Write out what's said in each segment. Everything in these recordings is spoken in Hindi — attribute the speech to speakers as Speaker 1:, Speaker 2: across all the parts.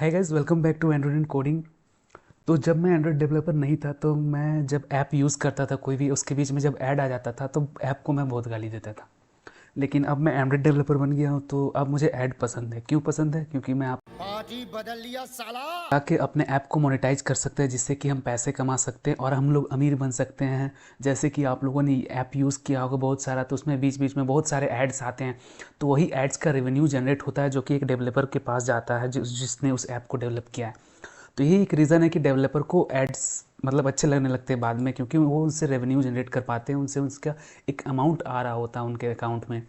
Speaker 1: Hi guys, welcome back to Android and coding. तो जब मैं एंड्रॉइड डेवलपर नहीं था तो मैं जब ऐप यूज़ करता था कोई भी, उसके बीच में जब ऐड आ जाता था तो ऐप को मैं बहुत गाली देता था। लेकिन अब मैं एंड्रॉइड डेवलपर बन गया हूँ तो अब मुझे ऐड पसंद है। क्यों पसंद है? क्योंकि मैं आप
Speaker 2: पार्टी बदल लिया साला।
Speaker 1: आके अपने ऐप को मोनेटाइज कर सकते हैं, जिससे कि हम पैसे कमा सकते हैं और हम लोग अमीर बन सकते हैं। जैसे कि आप लोगों ने ऐप यूज़ किया होगा बहुत सारा, तो उसमें बीच बीच में बहुत सारे एड्स आते हैं। तो वही एड्स का रेवेन्यू जनरेट होता है जो कि एक डेवलपर के पास जाता है जिसने उस ऐप को डेवलप किया है। तो यही एक रीज़न है कि डेवलपर को एड्स मतलब अच्छे लगने लगते हैं बाद में, क्योंकि वो उनसे रेवेन्यू जनरेट कर पाते हैं, उनसे उसका एक अमाउंट आ रहा होता है उनके अकाउंट में।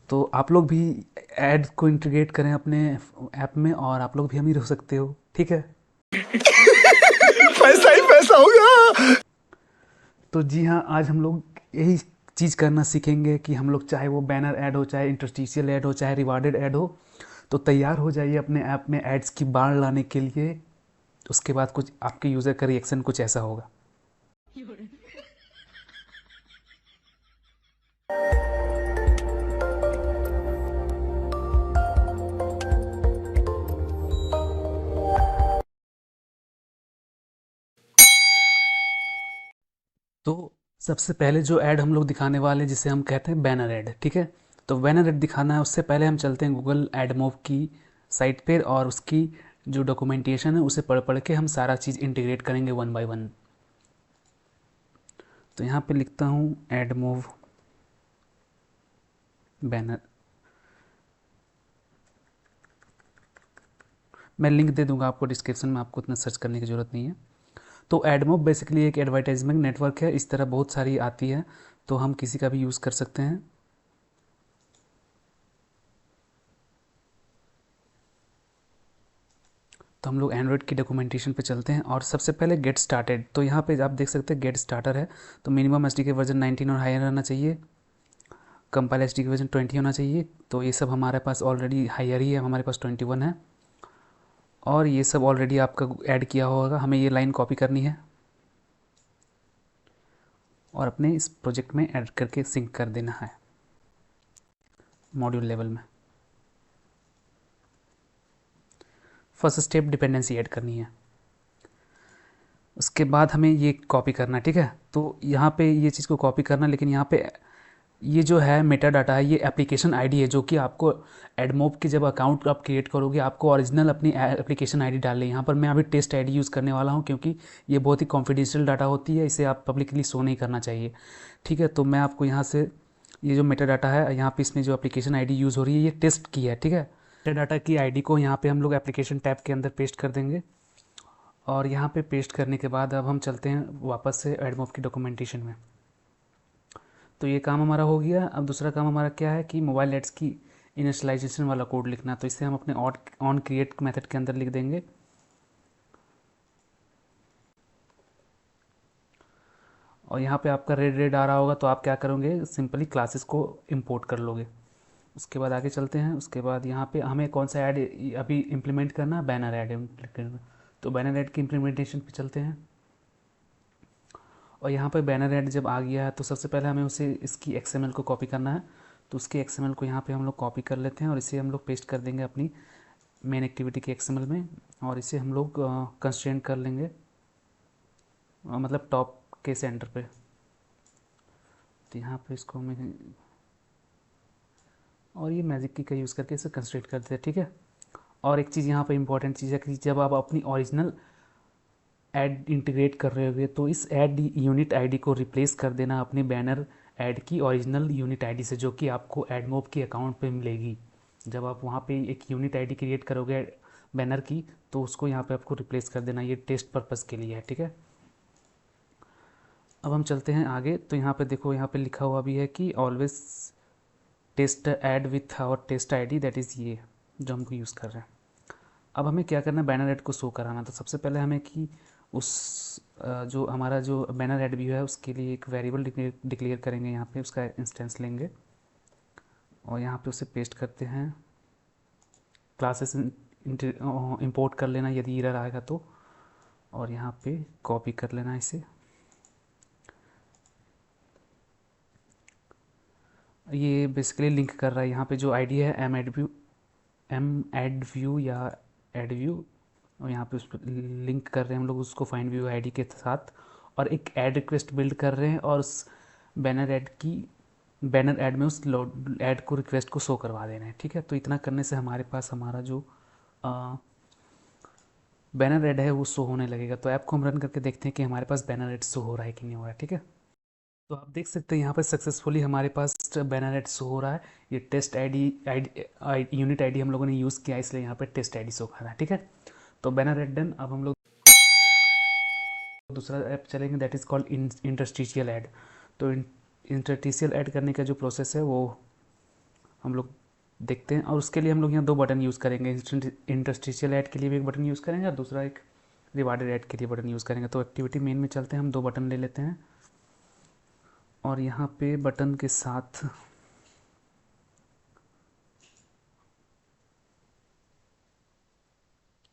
Speaker 1: तो आप लोग भी ऐड को इंटीग्रेट करें अपने ऐप में और आप लोग भी अमीर हो सकते हो। ठीक है।
Speaker 2: पैसा ही पैसा होगा।
Speaker 1: तो जी हाँ, आज हम लोग यही चीज़ करना सीखेंगे कि हम लोग चाहे वो बैनर ऐड हो, चाहे इंटरस्टिशियल ऐड हो, चाहे रिवार्डेड ऐड हो, तो तैयार हो जाइए अपने ऐप में एड्स की बाढ़ लाने के लिए। उसके बाद कुछ आपके यूज़र का रिएक्शन कुछ ऐसा होगा। तो सबसे पहले जो ऐड हम लोग दिखाने वाले हैं, जिसे हम कहते हैं बैनर ऐड, ठीक है। तो बैनर ऐड दिखाना है, उससे पहले हम चलते हैं गूगल एडमोब की साइट पर और उसकी जो डॉक्यूमेंटेशन है उसे पढ़ पढ़ के हम सारा चीज़ इंटीग्रेट करेंगे वन बाय वन। तो यहाँ पे लिखता हूँ एडमोव बैनर। मैं लिंक दे दूंगा आपको डिस्क्रिप्शन में, आपको उतना सर्च करने की ज़रूरत नहीं है। तो एडमोब बेसिकली एक एडवर्टाइजमेंट नेटवर्क है, इस तरह बहुत सारी आती है, तो हम किसी का भी यूज़ कर सकते हैं। तो हम लोग एंड्रॉइड की डॉक्यूमेंटेशन पे चलते हैं और सबसे पहले गेट स्टार्टेड। तो यहाँ पे आप देख सकते हैं गेट स्टार्टर है। तो मिनिमम एच के वर्जन 19 और हायर रहना चाहिए, कंपाइल एच के वर्जन 20 होना चाहिए। तो ये सब हमारे पास ऑलरेडी हायर ही है, हमारे पास 21 है और ये सब ऑलरेडी आपका ऐड किया होगा। हमें ये लाइन कॉपी करनी है और अपने इस प्रोजेक्ट में ऐड करके सिंक कर देना है मॉड्यूल लेवल में। फर्स्ट स्टेप डिपेंडेंसी ऐड करनी है, उसके बाद हमें ये कॉपी करना है, ठीक है। तो यहाँ पे ये चीज़ को कॉपी करना, लेकिन यहाँ पे ये जो है मेटा डाटा है, ये एप्लीकेशन आईडी है जो कि आपको एडमोब की जब अकाउंट आप क्रिएट करोगे आपको ओरिजिनल अपनी एप्लीकेशन आईडी डालनी है। यहाँ पर मैं अभी टेस्ट आईडी यूज़ करने वाला हूँ, क्योंकि ये बहुत ही कॉन्फिडेंशियल डाटा होती है, इसे आप पब्लिकली शो नहीं करना चाहिए, ठीक है। तो मैं आपको यहाँ से ये जो मेटा डाटा है, यहाँ पे इसमें जो एप्लीकेशन आईडी यूज़ हो रही है ये टेस्ट की है, ठीक है। मेटा डाटा की आईडी को यहाँ पे हम लोग एप्लीकेशन टैब के अंदर पेस्ट कर देंगे और यहाँ पे पेस्ट करने के बाद अब हम चलते हैं वापस से एडमोब की डॉक्यूमेंटेशन में। तो ये काम हमारा हो गया। अब दूसरा काम हमारा क्या है कि मोबाइल एड्स की इनिशियलाइजेशन वाला कोड लिखना। तो इसे हम अपने ऑन क्रिएट मेथड के अंदर लिख देंगे और यहाँ पे आपका रेड रेड आ रहा होगा, तो आप क्या करोगे, सिंपली क्लासेस को इंपोर्ट कर लोगे। उसके बाद आगे चलते हैं। उसके बाद यहाँ पे हमें कौन सा ऐड अभी इम्प्लीमेंट करना है, बैनर ऐड इम्प्लीमेंट करना। तो बैनर ऐड की इम्प्लीमेंटेशन पे चलते हैं और यहाँ पे बैनर ऐड जब आ गया है तो सबसे पहले हमें उसे इसकी XML को कॉपी करना है। तो उसकी XML को यहाँ पे हम लोग कॉपी कर लेते हैं और इसे हम लोग पेस्ट कर देंगे अपनी मेन एक्टिविटी के XML में और इसे हम लोग कंस्ट्रेंट कर लेंगे, मतलब टॉप के सेंटर पे। तो यहाँ पे इसको हमें और ये मैजिक की का यूज़ करके इसे कंस्ट्रेंट कर देते हैं, ठीक है। और एक चीज़ यहाँ पे इंपॉर्टेंट चीज़ है कि जब आप अपनी ओरिजिनल ऐड इंटीग्रेट कर रहे होगे तो इस ऐड यूनिट आईडी को रिप्लेस कर देना अपने बैनर ऐड की ओरिजिनल यूनिट आईडी से, जो कि आपको एडमोब के अकाउंट पे मिलेगी। जब आप वहाँ पे एक यूनिट आईडी क्रिएट करोगे बैनर की, तो उसको यहाँ पे आपको रिप्लेस कर देना। ये टेस्ट पर्पज़ के लिए है, ठीक है। अब हम चलते हैं आगे। तो यहाँ पे देखो, यहाँ पे लिखा हुआ भी है कि always test add with our test ID, that is ये जो हमको यूज़ कर रहे हैं। अब हमें क्या करना है, बैनर ऐड को शो कराना। तो सबसे पहले हमें कि उस जो हमारा जो बैनर ऐड व्यू है उसके लिए एक वेरिएबल डिक्लेयर करेंगे, यहाँ पे उसका इंस्टेंस लेंगे और यहाँ पे उसे पेस्ट करते हैं। क्लासेस इंपोर्ट कर लेना यदि एरर आएगा तो, और यहाँ पे कॉपी कर लेना इसे। ये बेसिकली लिंक कर रहा है, यहाँ पे जो आईडी है एम एड व्यू या ऐड व्यू, और यहाँ पे उस पर लिंक कर रहे हैं हम लोग उसको फाइंड व्यू आईडी के साथ, और एक ऐड रिक्वेस्ट बिल्ड कर रहे हैं, और उस बैनर ऐड में उस लोड ऐड को रिक्वेस्ट को शो करवा दे रहे हैं। ठीक है, तो इतना करने से हमारे पास हमारा जो बैनर ऐड है वो शो होने लगेगा। तो ऐप को हम रन करके देखते हैं कि हमारे पास बैनर ऐड शो हो रहा है कि नहीं हो रहा है। ठीक है, तो आप देख सकते हैं यहाँ पर सक्सेसफुली हमारे पास बैनर ऐड शो हो रहा है। ये टेस्ट आईडी यूनिट आईडी हम लोगों ने यूज़ किया, इसलिए यहाँ पे टेस्ट आईडी शो कर रहा है। ठीक है, तो बैनर ऐड डन। अब हम लोग दूसरा ऐप चलेंगे, that is called interstitial add. तो इंटरस्टिशियल ऐड करने का जो प्रोसेस है वो हम लोग देखते हैं, और उसके लिए हम लोग यहाँ दो बटन यूज़ करेंगे। इंटरस्टिशियल ऐड के लिए भी एक बटन यूज़ करेंगे, और दूसरा एक रिवार्डेड ऐड के लिए बटन यूज़ करेंगे। तो एक्टिविटी मेन में चलते हैं, हम दो बटन ले लेते हैं, और यहाँ पे बटन के साथ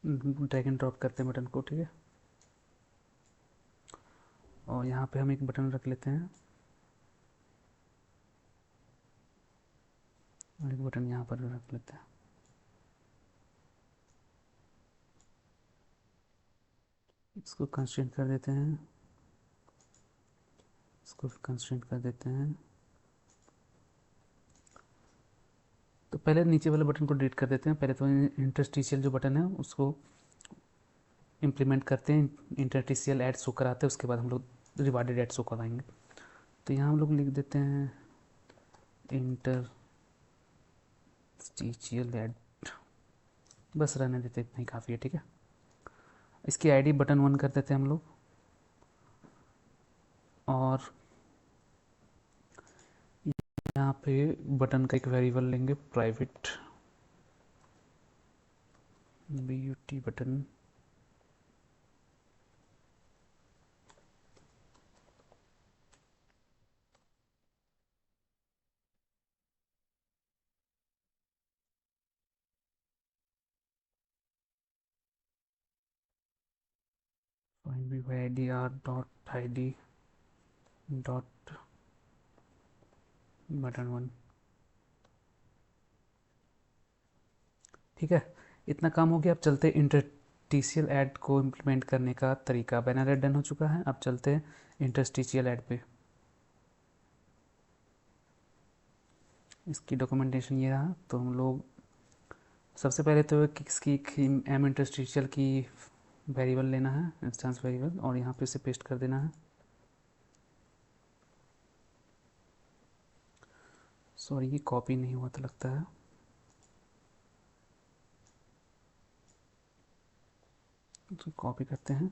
Speaker 1: ड्रैग एंड ड्रॉप करते हैं बटन को। ठीक है, और यहाँ पे हम एक बटन रख लेते हैं, और एक बटन यहाँ पर रख लेते हैं। इसको कंस्ट्रेंट कर देते हैं, इसको भी कंस्ट्रेंट कर देते हैं। तो पहले नीचे वाले बटन को डिलीट कर देते हैं। पहले तो इंटरस्टिशियल जो बटन है उसको इम्प्लीमेंट करते हैं, इंटरस्टिशियल ऐड शो कराते हैं, उसके बाद हम लोग रिवार्डेड ऐड शो कराएंगे। तो यहाँ हम लोग लिख देते हैं इंटरस्टिशियल ऐड, बस रहने देते, इतना ही काफ़ी है। ठीक है, इसकी आईडी बटन 1 कर देते हैं हम लोग, और यहाँ पे बटन का एक वेरिएबल लेंगे private BUT button, find view ID R dot ID dot button 1। ठीक है, इतना काम हो गया। अब चलते इंटरस्टिशियल ऐड को इम्प्लीमेंट करने का तरीका। बैनर ऐड डन हो चुका है, अब चलते हैं इंटरस्टिशियल ऐड पे। इसकी डॉक्यूमेंटेशन ये रहा। तो हम लोग सबसे पहले तो इसकी एम इंटरस्टिशियल की वेरिएबल लेना है, इंस्टेंस वेरिएबल, और यहाँ पे इसे पेस्ट कर देना है। सॉरी, ये कॉपी नहीं हुआ था लगता है। तो कॉपी करते हैं,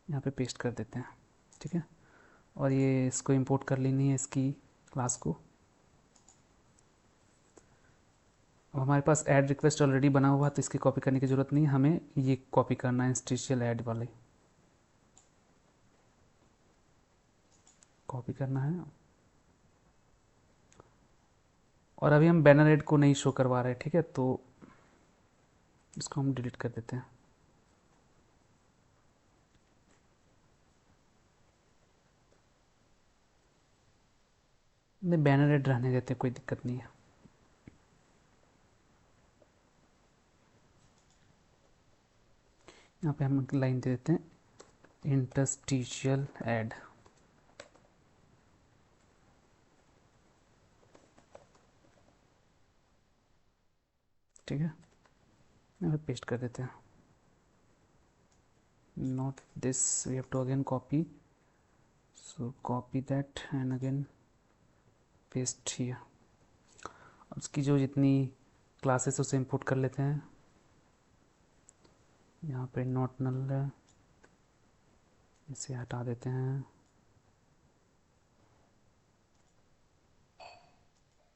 Speaker 1: यहाँ पे पेस्ट कर देते हैं। ठीक है, और ये इसको इंपोर्ट कर लेनी है इसकी क्लास को। अब हमारे पास ऐड रिक्वेस्ट ऑलरेडी बना हुआ है, तो इसकी कॉपी करने की ज़रूरत नहीं है, हमें ये कॉपी करना है इंस्टिशियल ऐड वाले, कॉपी करना है। और अभी हम बैनर ऐड को नहीं शो करवा रहे हैं। ठीक है, तो इसको हम डिलीट कर देते हैं। नहीं, बैनर ऐड रहने देते हैं, कोई दिक्कत नहीं है। यहाँ पे हम लाइन दे देते हैं इंटरस्टिशियल ऐड। ठीक है, यहाँ पे पेस्ट कर देते हैं। Not this, we have to again copy, so copy that and again paste here. उसकी जो जितनी क्लासेस उसे इंपोर्ट कर लेते हैं। यहाँ पे नॉट नल है, इसे हटा देते हैं।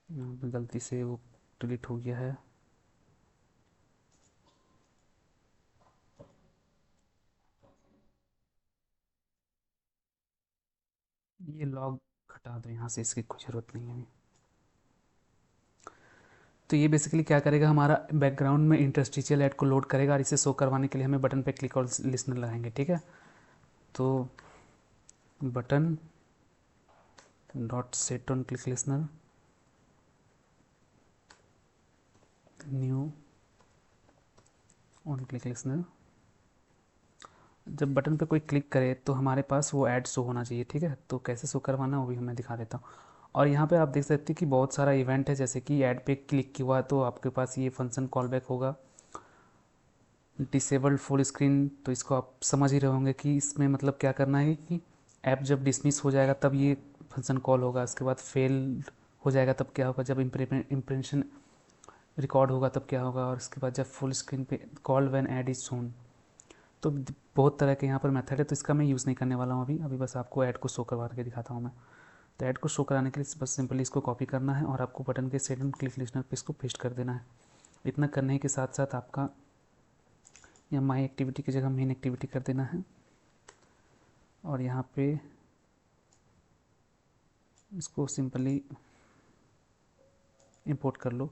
Speaker 1: यहाँ पे गलती से वो डिलीट हो गया है। ये लॉग हटा दो यहाँ से, इसकी कोई ज़रूरत नहीं है अभी। तो ये बेसिकली क्या करेगा, हमारा बैकग्राउंड में इंटरस्टिशियल ऐड को लोड करेगा, और इसे शो करवाने के लिए हमें बटन पे क्लिक और लिसनर लगाएंगे। ठीक है, तो button dot set on click listener, new on click listener, जब बटन पे कोई क्लिक करे तो हमारे पास वो ऐड शो होना चाहिए, ठीक है। तो कैसे शो करवाना वो भी मैं दिखा देता हूँ। और यहाँ पे आप देख सकते हैं कि बहुत सारा इवेंट है, जैसे कि ऐड पे क्लिक किया हुआ तो आपके पास ये फंक्शन कॉल बैक होगा। डिसेबल्ड फुल स्क्रीन, तो इसको आप समझ ही रहे होंगे कि इसमें मतलब क्या करना है कि ऐप जब डिसमिस हो जाएगा तब ये फंक्शन कॉल होगा। उसके बाद फेल हो जाएगा तब क्या होगा, जब इम्प्रेशन रिकॉर्ड होगा तब क्या होगा, और उसके बाद जब फुल स्क्रीन पे call when add is shown. तो बहुत तरह के यहाँ पर मेथड है, तो इसका मैं यूज़ नहीं करने वाला हूँ अभी अभी बस आपको ऐड को शो करवा के दिखाता हूँ मैं। तो ऐड को शो कराने के लिए बस सिंपली इसको कॉपी करना है और आपको बटन के सेट एंड क्लिक लिस्टनर पे इसको पेस्ट कर देना है। इतना करने के साथ साथ आपका या माई एक्टिविटी की जगह मेन एक्टिविटी कर देना है, और यहाँ पे इसको सिंपली इंपोर्ट कर लो।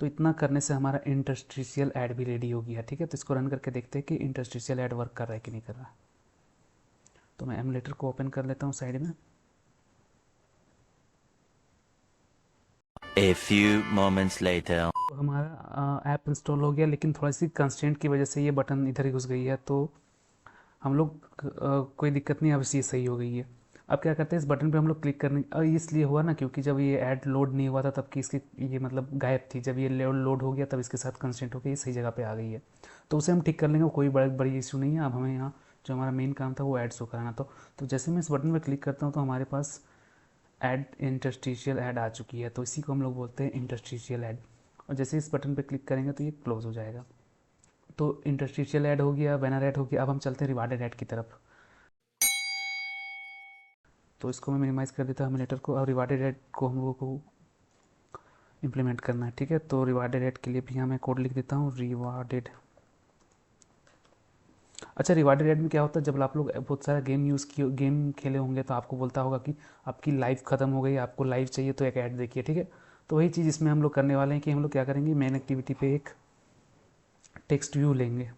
Speaker 1: तो इतना करने से हमारा इंटरस्टिशियल ऐड भी रेडी हो गया, ठीक है। तो इसको रन करके देखते हैं कि इंटरस्टिशियल ऐड वर्क कर रहा है कि नहीं कर रहा है। तो मैं एमुलेटर को ओपन कर लेता हूँ साइड में।
Speaker 3: A few moments later.
Speaker 1: तो हमारा ऐप इंस्टॉल हो गया, लेकिन थोड़ी सी कंस्ट्रेंट की वजह से ये बटन इधर ही घुस गई है। तो हम लोग कोई दिक्कत नहीं, अब ये सही हो गई है। अब क्या करते हैं, इस बटन पे हम लोग क्लिक करने, इसलिए हुआ ना क्योंकि जब ये ऐड लोड नहीं हुआ था तब कि इसकी ये मतलब गायब थी। जब ये लोड हो गया तब इसके साथ कंस्टेंट होकर ये सही जगह पे आ गई है। तो उसे हम ठीक कर लेंगे, कोई बड़ी इशू नहीं है। अब हमें यहाँ जो हमारा मेन काम था वो ऐड शो कराना। तो जैसे मैं इस बटन पर क्लिक करता हूँ तो हमारे पास ऐड इंटरस्टिशियल ऐड आ चुकी है। तो इसी को हम लोग बोलते हैं इंटरस्टिशियल ऐड। और जैसे इस बटन पर क्लिक करेंगे तो ये क्लोज हो जाएगा। तो इंटरस्टिशियल ऐड हो गया, बैनर ऐड हो गया। अब हम चलते हैं रिवार्डेड ऐड की तरफ। तो इसको मैं मिनिमाइज़ कर देता हूँ एमुलेटर को। और रिवार्डेड ऐड को हम लोगों को इम्प्लीमेंट करना है, ठीक है। तो रिवार्डेड ऐड के लिए भी यहाँ मैं कोड लिख देता हूँ, रिवार्डेड। अच्छा, रिवार्डेड ऐड में क्या होता है, जब आप लोग बहुत सारा गेम खेले होंगे तो आपको बोलता होगा कि आपकी लाइफ ख़त्म हो गई, आपको लाइफ चाहिए तो एक ऐड देखिए, ठीक है। तो वही चीज़ इसमें हम लोग करने वाले हैं कि हम लोग क्या करेंगे, मेन एक्टिविटी पे एक टेक्स्ट व्यू लेंगे।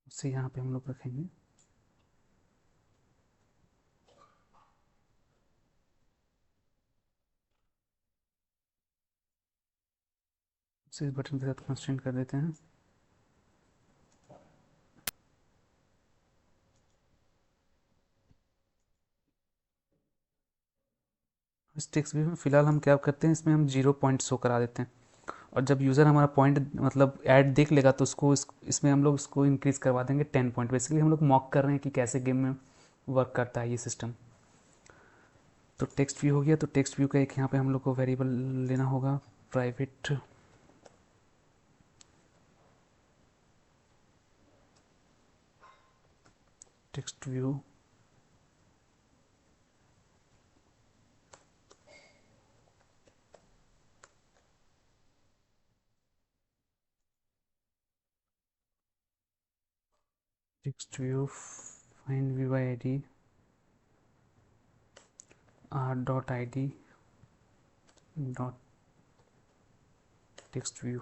Speaker 1: उससे यहाँ पे हम लोग रखेंगे इस बटन के साथ कंस्ट्रेंट कर देते हैं। इस टेक्स्ट व्यू में फ़िलहाल हम क्या करते हैं, इसमें हम 0 पॉइंट शो करा देते हैं। और जब यूज़र हमारा पॉइंट मतलब ऐड देख लेगा तो उसको इसमें हम लोग उसको इंक्रीज़ करवा देंगे 10 पॉइंट। बेसिकली हम लोग मॉक कर रहे हैं कि कैसे गेम में वर्क करता है ये सिस्टम। तो टेक्स्ट व्यू हो गया। तो टेक्स्ट व्यू का एक यहाँ पे हम लोग को वेरिएबल लेना होगा, private text view. Text view find view I D R dot I D dot text view.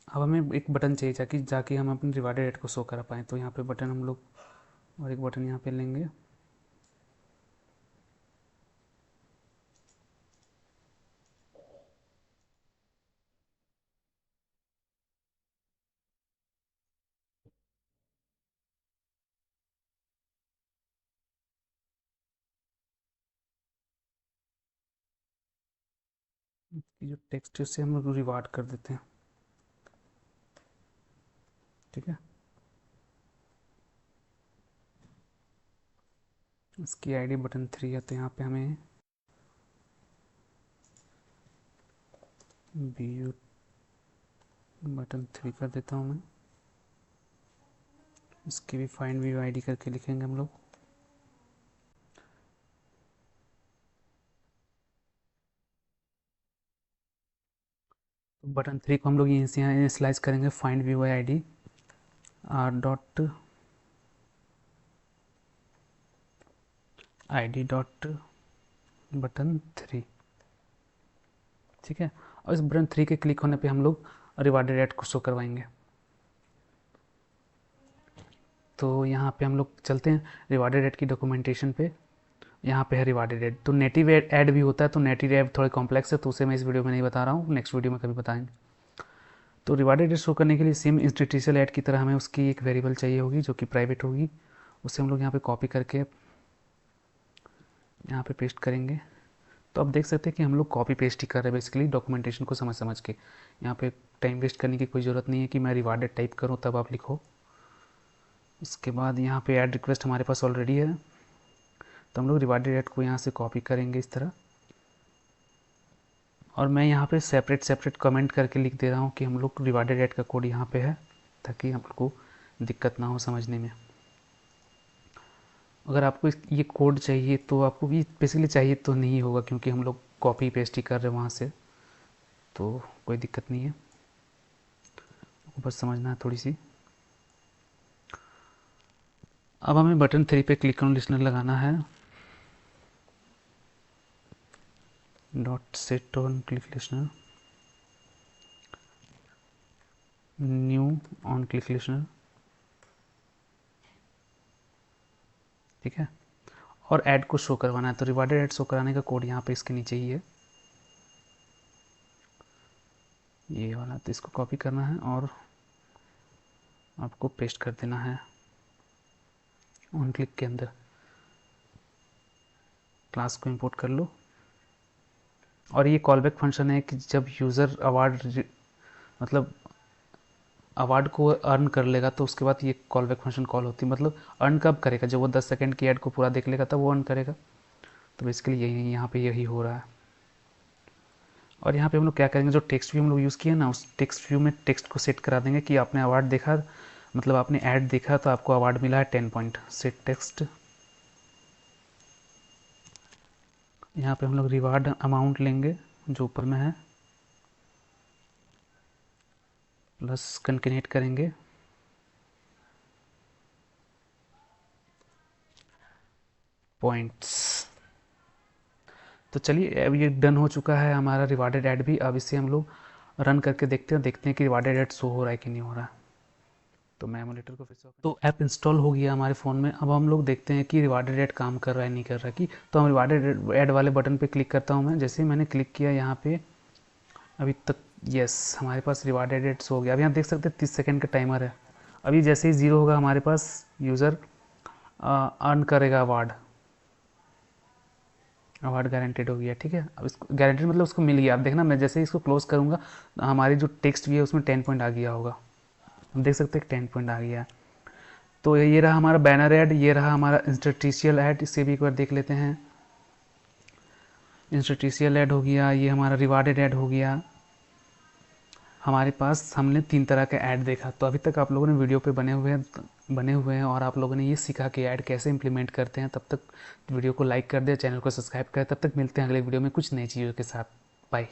Speaker 1: अब हमें एक बटन चाहिए जाकि जाके हम अपने रिवार्डेड रेट को शो कर पाएँ। तो यहाँ पे बटन हम लोग और एक बटन यहाँ पे लेंगे। इसकी जो टेक्स्ट है उससे हम लोग रिवार्ड कर देते हैं, ठीक है। इसकी आईडी बटन 3 है। तो यहाँ पे हमें बी यू बटन 3 कर देता हूँ मैं। इसकी भी फाइंड व्यू आईडी करके लिखेंगे हम लोग। तो बटन 3 को हम लोग यहीं से यहाँ स्लाइस करेंगे, find view I D R dot I D dot button 3, ठीक है। और इस बटन 3 के क्लिक होने पे हम लोग रिवार्डेड रेट को शो करवाएंगे। तो यहाँ पे हम लोग चलते हैं रिवार्डेड ऐड की डॉक्यूमेंटेशन पे। यहाँ पे है रिवार्डेड ऐड। तो नेटिव ऐड भी होता है, तो नेटिव ऐड थोड़े कॉम्प्लेक्स है, तो उसे मैं इस वीडियो में नहीं बता रहा हूँ, नेक्स्ट वीडियो में कभी बताएंगे। तो रिवार्डेड ऐड शो करने के लिए सेम इंस्टीट्यूशनल ऐड की तरह हमें उसकी एक वेरिएबल चाहिए होगी जो कि प्राइवेट होगी। उसे हम लोग यहाँ पे कॉपी करके यहाँ पे पेस्ट करेंगे। तो आप देख सकते हैं कि हम लोग कॉपी पेस्ट ही कर रहे हैं बेसिकली डॉक्यूमेंटेशन को समझ समझ के। यहाँ पे टाइम वेस्ट करने की कोई ज़रूरत नहीं है कि मैं रिवार्डेड टाइप करूँ तब आप लिखो। उसके बाद यहाँ पे ऐड रिक्वेस्ट हमारे पास ऑलरेडी है, तो हम लोग रिवार्डेड ऐड को यहाँ से कॉपी करेंगे इस तरह। और मैं यहाँ पे सेपरेट कमेंट करके लिख दे रहा हूँ कि हम लोग रिवार्डेड ऐड का कोड यहाँ पे है, ताकि हम लोग को दिक्कत ना हो समझने में। अगर आपको ये कोड चाहिए तो आपको ये बेसिकली चाहिए तो नहीं होगा, क्योंकि हम लोग कॉपी पेस्ट ही कर रहे हैं वहाँ से, तो कोई दिक्कत नहीं है, बस समझना है थोड़ी सी। अब हमें बटन 3 पे क्लिक ऑन लिसनर लगाना है। Dot set on click listener, new on click listener, ठीक है। और ऐड को शो करवाना है, तो रिवार्डेड ऐड शो कराने का कोड यहाँ पे इसके नीचे ही है, ये वाला। तो इसको कॉपी करना है और आपको पेस्ट कर देना है ऑन क्लिक के अंदर। क्लास को इंपोर्ट कर लो। और ये कॉलबैक फंक्शन है कि जब यूज़र मतलब अवार्ड को अर्न कर लेगा तो उसके बाद ये कॉलबैक फंक्शन कॉल होती है। मतलब अर्न कब करेगा, जब वो 10 सेकंड की ऐड को पूरा देख लेगा तब वो अर्न करेगा। तो बेसिकली यही यहाँ पे यही हो रहा है। और यहाँ पे हम लोग क्या करेंगे, जो टेक्स्ट व्यू हम लोग यूज़ किए ना, उस टेक्स्ट व्यू में टेक्स्ट को सेट करा देंगे कि आपने अवार्ड देखा, मतलब आपने ऐड देखा तो आपको अवार्ड मिला है 10 पॉइंट। सेट टेक्स्ट, यहाँ पे हम लोग रिवार्ड अमाउंट लेंगे जो ऊपर में है, प्लस कंकेनेट करेंगे पॉइंट्स। तो चलिए अब ये डन हो चुका है हमारा रिवार्डेड ऐड भी। अब इसे हम लोग रन करके देखते हैं कि रिवार्डेड ऐड शो हो रहा है कि नहीं हो रहा है। तो मैं एमुलेटर को फिर से, तो ऐप इंस्टॉल हो गया हमारे फ़ोन में। अब हम लोग देखते हैं कि रिवार्डेड ऐड काम कर रहा है नहीं कर रहा है कि। तो हम रिवार्डेड ऐड वाले बटन पे क्लिक करता हूँ मैं। जैसे ही मैंने क्लिक किया यहाँ पे अभी तक यस हमारे पास रिवार्डेड ऐड शो हो गया। अब यहाँ देख सकते हैं 30 सेकेंड का टाइमर है। अभी जैसे ही 0 होगा हमारे पास यूज़र अर्न करेगा अवार्ड गारंटेड हो गया, ठीक है। अब इसको गारंटेड मतलब उसको मिल गया। अब देखना मैं जैसे ही इसको क्लोज करूँगा हमारी जो टेक्स्ट भी है उसमें 10 पॉइंट आ गया होगा। हम देख सकते हैं 10 पॉइंट आ गया है। तो ये रहा हमारा बैनर ऐड, ये रहा हमारा इंस्टीट्यूशनल ऐड। इससे भी एक बार देख लेते हैं। इंस्टीट्यूशनल ऐड हो गया, ये हमारा रिवार्डेड ऐड हो गया। हमारे पास हमने 3 तरह का ऐड देखा। तो अभी तक आप लोगों ने वीडियो पे बने हुए हैं और आप लोगों ने ये सीखा कि ऐड कैसे इंप्लीमेंट करते हैं। तब तक वीडियो को लाइक कर दें, चैनल को सब्सक्राइब करें। तब तक मिलते हैं अगले वीडियो में कुछ नई चीज़ों के साथ। बाय।